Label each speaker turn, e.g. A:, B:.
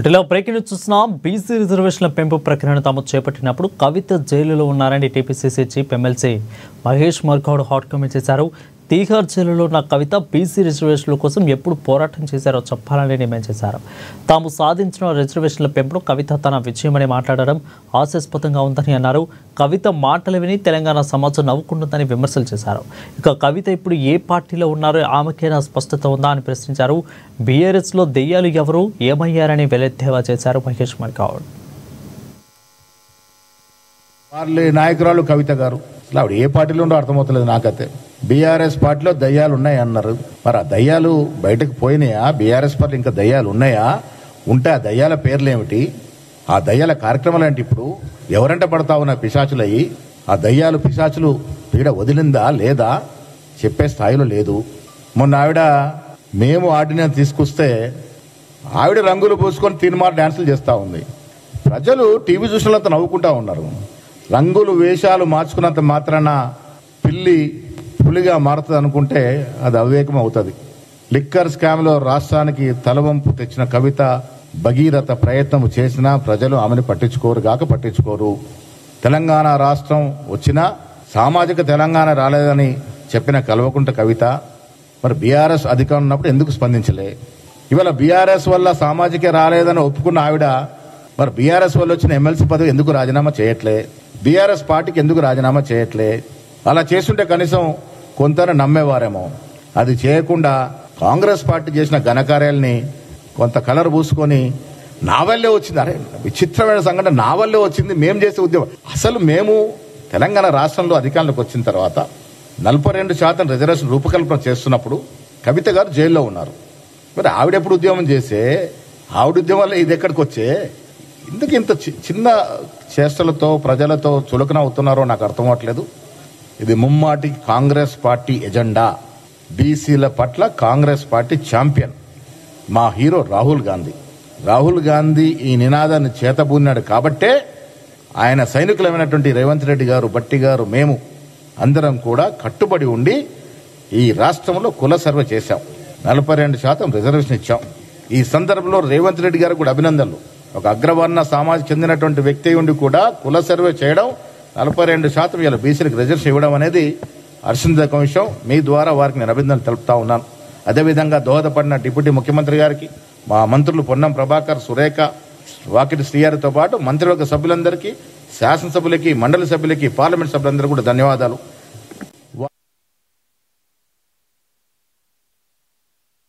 A: వీటిలో breaking news చూస్తున్నాం. BC రిజర్వేషన్ల పెంపు ప్రక్రియను తాము చేపట్టినప్పుడు కవిత జైలులో ఉన్నారని టీపీసీసీ చీఫ్ ఎమ్మెల్సీ మహేష్ మర్గౌడ్ హాట్ కామెంట్ చేశారు. తీహార్ జైలులో ఉన్న కవిత బీసీ రిజర్వేషన్ల కోసం ఎప్పుడు పోరాటం చేశారో చెప్పాలని డిమాండ్ చేశారు. తాము సాధించిన రిజర్వేషన్ల పెంపులో కవిత తన విజయమని మాట్లాడడం హాస్యాస్పదంగా ఉందని అన్నారు. కవిత మాటలు విని తెలంగాణ సమాజం నవ్వుకుంటుందని విమర్శలు చేశారు. ఇక కవిత ఇప్పుడు ఏ పార్టీలో ఉన్నారో ఆమెకైనా స్పష్టత ఉందా అని ప్రశ్నించారు. బీఆర్ఎస్లో దెయ్యాలు ఎవరు ఏమయ్యారని వెల్లెత్తేవా చేశారు మహేష్ మర్గౌడ్.
B: వాళ్ళ నాయకురాలు కవిత గారు ఆవిడ ఏ పార్టీలో ఉండో అర్థమవుతలేదు నాకైతే. బీఆర్ఎస్ పార్టీలో దయ్యాలు ఉన్నాయి అన్నారు. మరి ఆ దయ్యాలు బయటకు పోయినాయా? బీఆర్ఎస్ పార్టీ ఇంకా దయ్యాలు ఉన్నాయా? ఉంటే ఆ దయ్యాల పేర్లు ఏమిటి? ఆ దయ్యాల కార్యక్రమాలు ఏంటి? ఇప్పుడు ఎవరంట పడతా ఉన్న పిశాచులయ్యి ఆ దయ్యాలు పిశాచులు పీడ వదిలిందా లేదా చెప్పే స్థాయిలో లేదు. మొన్న ఆవిడ మేము ఆర్డినెన్స్ తీసుకొస్తే ఆవిడ రంగులు పూసుకొని తీర్మార్ డాన్సులు చేస్తూ ఉంది. ప్రజలు టీవీ చూసినంత నవ్వుకుంటా ఉన్నారు. రంగులు వేషాలు మార్చుకున్నంత మాత్రాన పిల్లి పులిగా మారుతుంది అనుకుంటే అది అవివేకం అవుతుంది. లిక్కర్ స్కామ్లో రాష్ట్రానికి తలవంపు తెచ్చిన కవిత భగీరథ ప్రయత్నం చేసినా ప్రజలు ఆమెను పట్టించుకోరు. తెలంగాణ రాష్ట్రం వచ్చినా సామాజిక తెలంగాణ రాలేదని చెప్పిన కల్వకుంట కవిత మరి బీఆర్ఎస్ అధికారం ఉన్నప్పుడు ఎందుకు స్పందించలే? ఇవాళ బీఆర్ఎస్ వల్ల సామాజిక రాలేదని ఒప్పుకున్న ఆవిడ మరి బీఆర్ఎస్ వల్ల వచ్చిన ఎమ్మెల్సీ పదవి ఎందుకు రాజీనామా చేయట్లే? బీఆర్ఎస్ పార్టీకి ఎందుకు రాజీనామా చేయట్లే? అలా చేస్తుంటే కనీసం కొంత నమ్మేవారేమో. అది చేయకుండా కాంగ్రెస్ పార్టీ చేసిన ఘనకార్యాలని కొంత కలర్ పూసుకొని నా వల్లే వచ్చింది. అరే విచిత్రమైన సంఘటన, నా వల్లే వచ్చింది, మేము చేసే ఉద్యమం. అసలు మేము తెలంగాణ రాష్ట్రంలో అధికారంలోకి వచ్చిన తర్వాత 42% రిజర్వేషన్ రూపకల్పన చేస్తున్నప్పుడు కవిత గారు జైల్లో ఉన్నారు. మరి ఆవిడెప్పుడు ఉద్యమం చేసే? ఆవిడ ఉద్యమాల్లో ఇది ఎక్కడికి వచ్చే? ఎందుకు ఇంత చిన్న చేష్టలతో ప్రజలతో చులకన అవుతున్నారో నాకు అర్థం అవ్వట్లేదు. ఇది ముమ్మాటి కాంగ్రెస్ పార్టీ ఎజెండా. బీసీల పట్ల కాంగ్రెస్ పార్టీ ఛాంపియన్ మా హీరో రాహుల్ గాంధీ ఈ నినాదాన్ని చేతబూనాడు కాబట్టే ఆయన సైనికులమైనటువంటి రేవంత్ రెడ్డి గారు, భట్టి గారు, మేము అందరం కూడా కట్టుబడి ఉండి ఈ రాష్ట్రంలో కుల సర్వే చేశాం. 42% రిజర్వేషన్ ఇచ్చాం. ఈ సందర్భంలో రేవంత్ రెడ్డి గారు కూడా అభినందనలు. ఒక అగ్రవర్ణ సమాజం చెందినటువంటి వ్యక్తి ఉండి కూడా కుల సర్వే చేయడం, 42% ఇలా బీసీలకు రిజర్వేషన్ ఇవ్వడం అనేది హర్షించదగ్గ విషయం. మీ ద్వారా వారికి నేను అభినందనలు తెలుపుతా ఉన్నాను. అదేవిధంగా దోహదపడిన డిప్యూటీ ముఖ్యమంత్రి గారికి, మా మంత్రులు పొన్నం ప్రభాకర్, సురేఖ, వాకిటి శ్రీయారితో పాటు మంత్రివర్గ సభ్యులందరికీ, శాసనసభ్యులకి, మండలి సభ్యులకి, పార్లమెంట్ సభ్యులందరూ కూడా ధన్యవాదాలు.